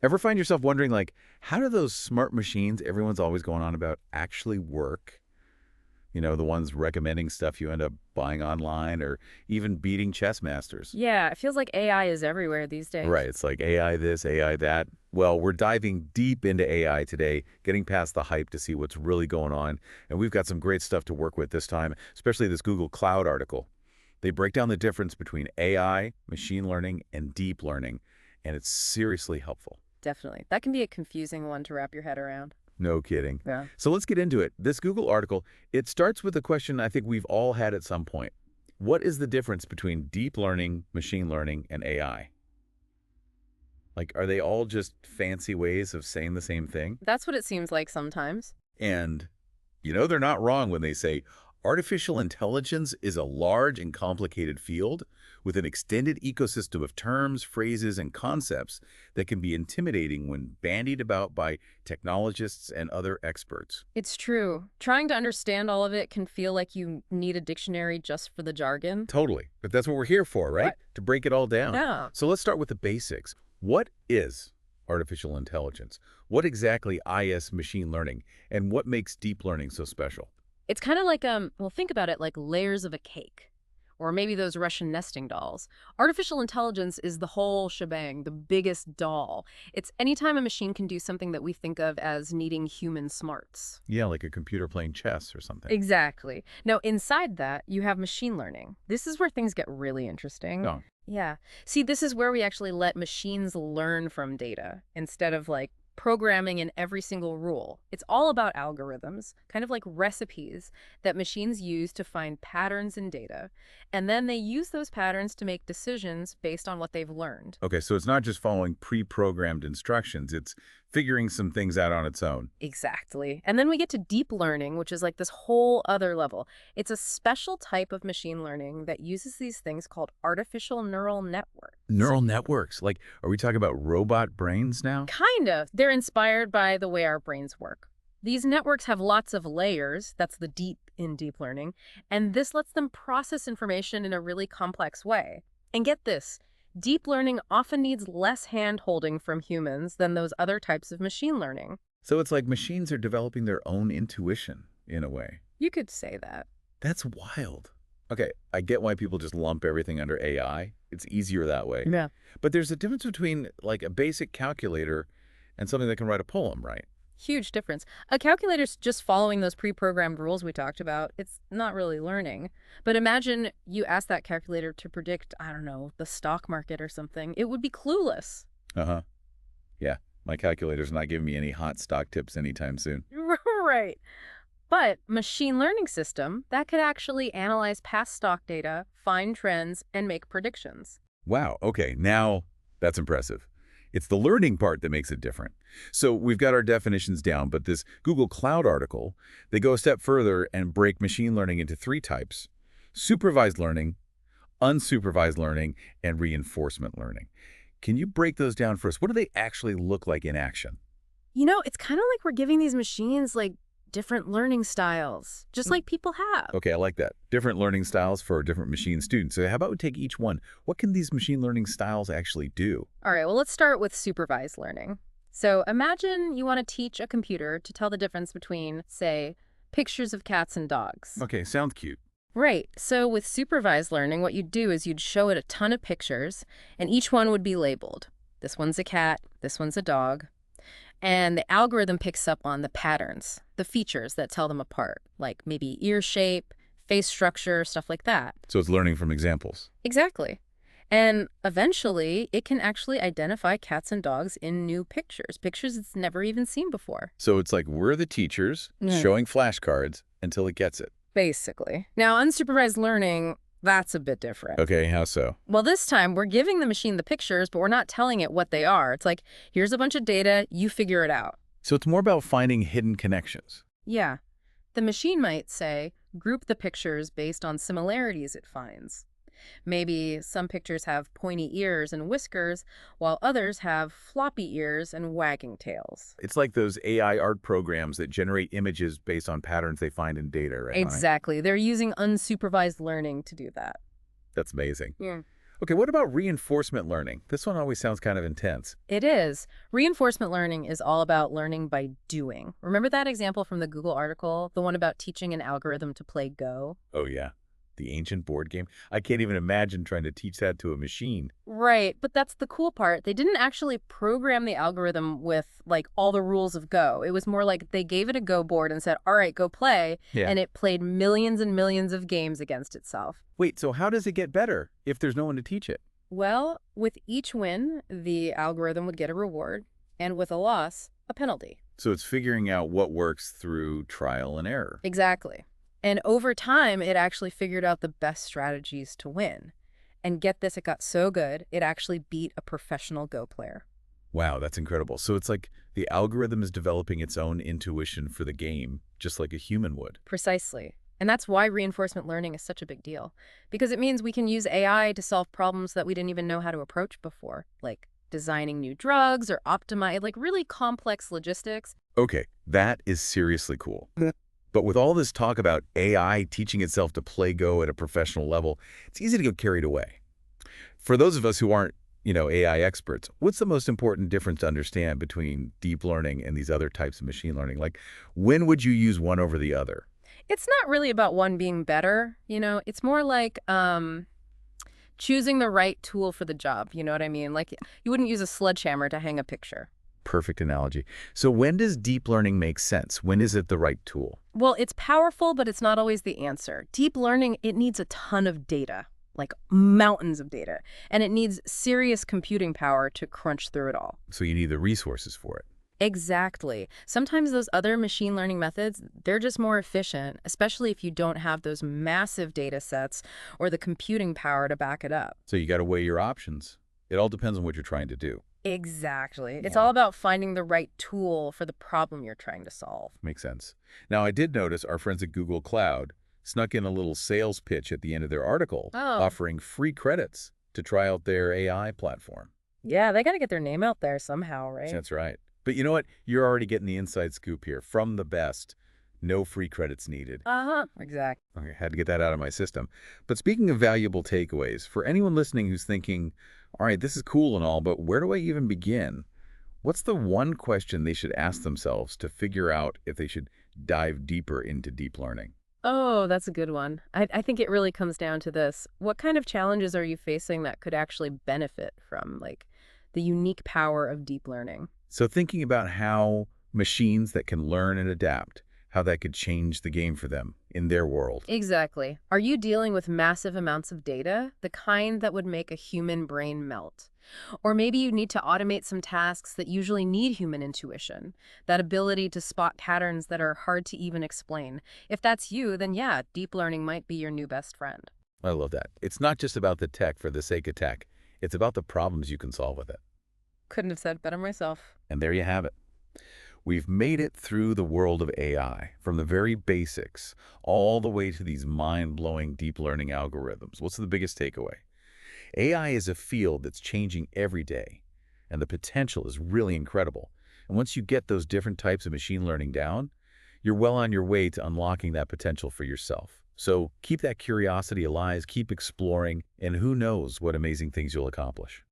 Ever find yourself wondering, like, how do those smart machines everyone's always going on about actually work? You know, the ones recommending stuff you end up buying online or even beating chess masters. Yeah, it feels like AI is everywhere these days. Right, it's like AI this, AI that. Well, we're diving deep into AI today, getting past the hype to see what's really going on. And we've got some great stuff to work with this time, especially this Google Cloud article. They break down the difference between AI, machine learning, and deep learning, and it's seriously helpful. Definitely. That can be a confusing one to wrap your head around. No kidding. Yeah. So let's get into it. This Google article, it starts with a question I think we've all had at some point. What is the difference between deep learning, machine learning, and AI? Like, are they all just fancy ways of saying the same thing? That's what it seems like sometimes. And, you know, they're not wrong when they say artificial intelligence is a large and complicated field with an extended ecosystem of terms, phrases, and concepts that can be intimidating when bandied about by technologists and other experts. It's true. Trying to understand all of it can feel like you need a dictionary just for the jargon. Totally. But that's what we're here for, right? What? To break it all down. Yeah. So let's start with the basics. What is artificial intelligence? What exactly is machine learning? And what makes deep learning so special? It's kind of like, well, think about it like layers of a cake. Or maybe those Russian nesting dolls. Artificial intelligence is the whole shebang, the biggest doll. It's anytime a machine can do something that we think of as needing human smarts. Yeah, like a computer playing chess or something. Exactly. Now, inside that, you have machine learning. This is where things get really interesting. Oh, Yeah. See, this is where we actually let machines learn from data instead of like programming in every single rule. It's all about algorithms, kind of like recipes that machines use to find patterns in data. And then they use those patterns to make decisions based on what they've learned. okay. So it's not just following pre-programmed instructions. It's figuring some things out on its own. Exactly. And then we get to deep learning, which is like this whole other level. It's a special type of machine learning that uses these things called artificial neural networks. Neural networks. Like, are we talking about robot brains now? Kind of. They're inspired by the way our brains work. These networks have lots of layers, that's the deep in deep learning, and this lets them process information in a really complex way. And get this, deep learning often needs less hand-holding from humans than those other types of machine learning. So it's like machines are developing their own intuition in a way. You could say that. That's wild. Okay, I get why people just lump everything under AI. It's easier that way. Yeah. But there's a difference between like a basic calculator and something that can write a poem, right? Huge difference. A calculator's just following those pre-programmed rules we talked about. It's not really learning. But imagine you ask that calculator to predict, I don't know, the stock market or something. It would be clueless. Uh-huh. Yeah, my calculator's not giving me any hot stock tips anytime soon. Right. But machine learning system, that could actually analyze past stock data, find trends, and make predictions. Wow, okay, now that's impressive. It's the learning part that makes it different. So we've got our definitions down, but this Google Cloud article, they go a step further and break machine learning into three types: supervised learning, unsupervised learning, and reinforcement learning. Can you break those down for us? What do they actually look like in action? You know, it's kind of like we're giving these machines like different learning styles, just like people have. Okay, I like that. Different learning styles for different machine students. So how about we take each one? What can these machine learning styles actually do? All right, well, let's start with supervised learning. So imagine you want to teach a computer to tell the difference between, say, pictures of cats and dogs. Okay, sounds cute. Right. So with supervised learning, what you'd do is you'd show it a ton of pictures, and each one would be labeled. This one's a cat, this one's a dog. And the algorithm picks up on the patterns, the features that tell them apart, like maybe ear shape, face structure, stuff like that. So it's learning from examples. Exactly. And eventually, it can actually identify cats and dogs in new pictures, pictures it's never even seen before. So it's like we're the teachers Yeah. showing flashcards until it gets it. Basically. Now, unsupervised learning, that's a bit different. Okay, how so? Well, this time, we're giving the machine the pictures, but we're not telling it what they are. It's like, here's a bunch of data, you figure it out. So it's more about finding hidden connections. Yeah. The machine might say, group the pictures based on similarities it finds. Maybe some pictures have pointy ears and whiskers, while others have floppy ears and wagging tails. It's like those AI art programs that generate images based on patterns they find in data, right? Exactly. They're using unsupervised learning to do that. That's amazing. Yeah. Okay, what about reinforcement learning? This one always sounds kind of intense. It is. Reinforcement learning is all about learning by doing. Remember that example from the Google article, the one about teaching an algorithm to play Go? Oh, yeah. The ancient board game. I can't even imagine trying to teach that to a machine. Right, but that's the cool part. They didn't actually program the algorithm with like all the rules of Go. It was more like they gave it a Go board and said, "All right, go play," Yeah. and it played millions and millions of games against itself. Wait, so how does it get better if there's no one to teach it? Well, with each win, the algorithm would get a reward, and with a loss, a penalty. So it's figuring out what works through trial and error. Exactly. And over time, it actually figured out the best strategies to win. And get this, it got so good, it actually beat a professional Go player. Wow, that's incredible. So it's like the algorithm is developing its own intuition for the game, just like a human would. Precisely. And that's why reinforcement learning is such a big deal. Because it means we can use AI to solve problems that we didn't even know how to approach before, like designing new drugs or optimize, like really complex logistics. Okay, that is seriously cool. But with all this talk about AI teaching itself to play Go at a professional level, it's easy to get carried away. For those of us who aren't, AI experts, what's the most important difference to understand between deep learning and these other types of machine learning? Like, when would you use one over the other? It's not really about one being better, it's more like choosing the right tool for the job, you know what I mean? Like you wouldn't use a sledgehammer to hang a picture. Perfect analogy. So when does deep learning make sense? When is it the right tool? Well, it's powerful, but it's not always the answer. Deep learning, it needs a ton of data, like mountains of data, and it needs serious computing power to crunch through it all. So you need the resources for it. Exactly. Sometimes those other machine learning methods, they're just more efficient, especially if you don't have those massive data sets or the computing power to back it up. So you got to weigh your options. It all depends on what you're trying to do. Exactly. It's Yeah. all about finding the right tool for the problem you're trying to solve. Makes sense. Now, I did notice our friends at Google Cloud snuck in a little sales pitch at the end of their article, Oh, offering free credits to try out their AI platform. yeah, they got to get their name out there somehow, right? That's right. But you know what? You're already getting the inside scoop here. From the best, no free credits needed. Uh-huh. Exactly. Okay, had to get that out of my system. But speaking of valuable takeaways, for anyone listening who's thinking, all right, this is cool and all, but where do I even begin? What's the one question they should ask themselves to figure out if they should dive deeper into deep learning? Oh, that's a good one. I think it really comes down to this. What kind of challenges are you facing that could actually benefit from, like, the unique power of deep learning? So thinking about how machines that can learn and adapt, how that could change the game for them in their world. Exactly. Are you dealing with massive amounts of data, the kind that would make a human brain melt? Or maybe you need to automate some tasks that usually need human intuition, that ability to spot patterns that are hard to even explain. If that's you, then yeah, deep learning might be your new best friend. I love that. It's not just about the tech for the sake of tech. It's about the problems you can solve with it. Couldn't have said it better myself. And there you have it. We've made it through the world of AI, from the very basics all the way to these mind-blowing deep learning algorithms. What's the biggest takeaway? AI is a field that's changing every day, and the potential is really incredible. And once you get those different types of machine learning down, you're well on your way to unlocking that potential for yourself. So keep that curiosity alive, keep exploring, and who knows what amazing things you'll accomplish.